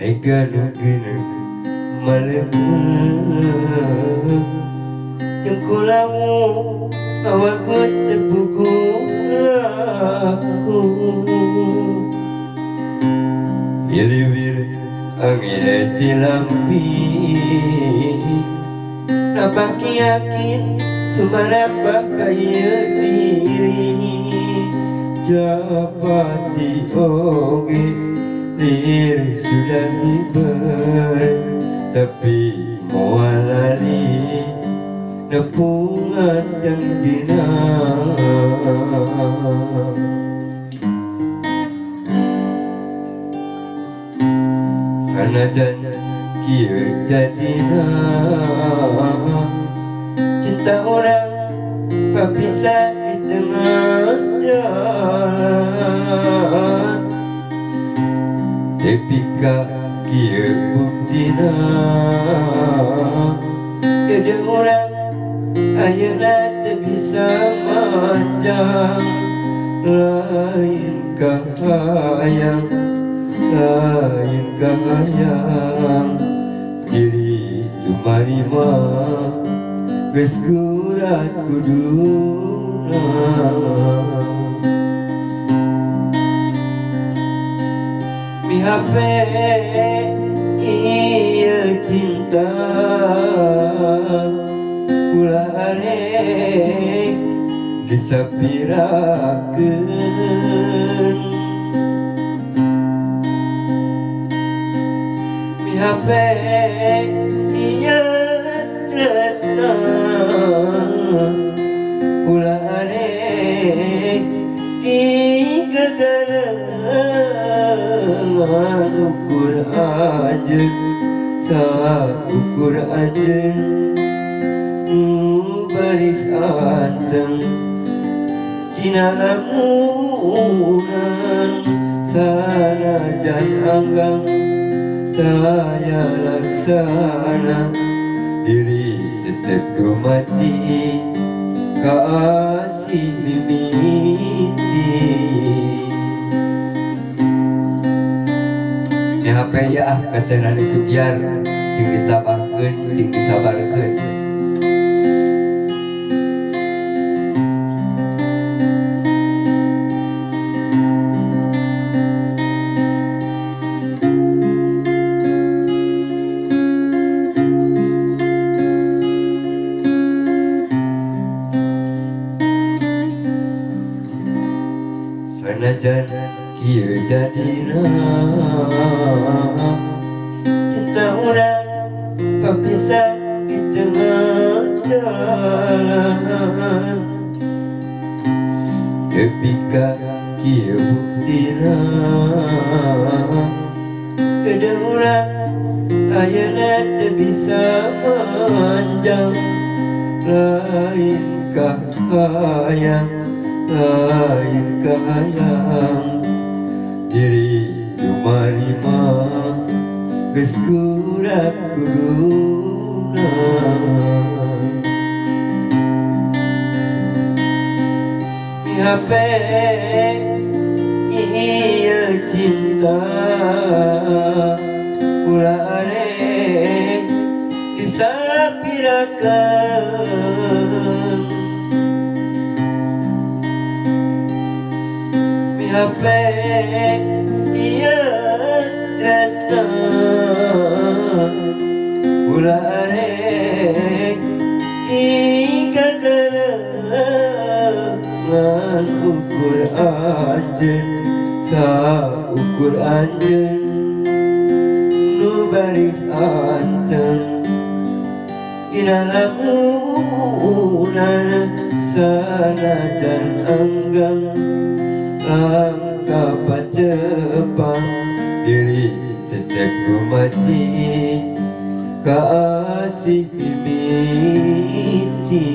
mereka kena malam cengkulamu awakku terpukul aku bir angin tilampi nampak yakin sumarapa kaya diri japati oge diri sudah hibar tapi mau lari nepungan yang dinang sanajan kieu jadina cinta orang berpisah di tengah jalan tepika kieu buktina dede orang ayeuna teu bisa manjang lain kahayang diri cumarima geus gurat kuduna mihape ieu cinta ulah arek disapirakeun mihape ieu tresna ulah arek digagalangan ukur anjeun saukur anjeun baris anteng dina lamunan sanajan anggang daya laksana diri tetep ku mati kasih mimiti ya HP ya kacenani sugiar jeung ditabahkeun jeung disabarkeun sanajan kieu jadina cinta urang berpisah di tengah jalan tepika kieu buktina dede urang ayeuna teu bisa manjang lain kahayang diri cumarima geus gurat kuduna mihape ieu cinta ulah arek disapirakeun mihape ieu tresna ulah arek digagalangan ukur anjeun saukur anjeun nu baris anteng dina lamunan sanajan anggang langkah pacepang diri tetep ku mati kasih mimiti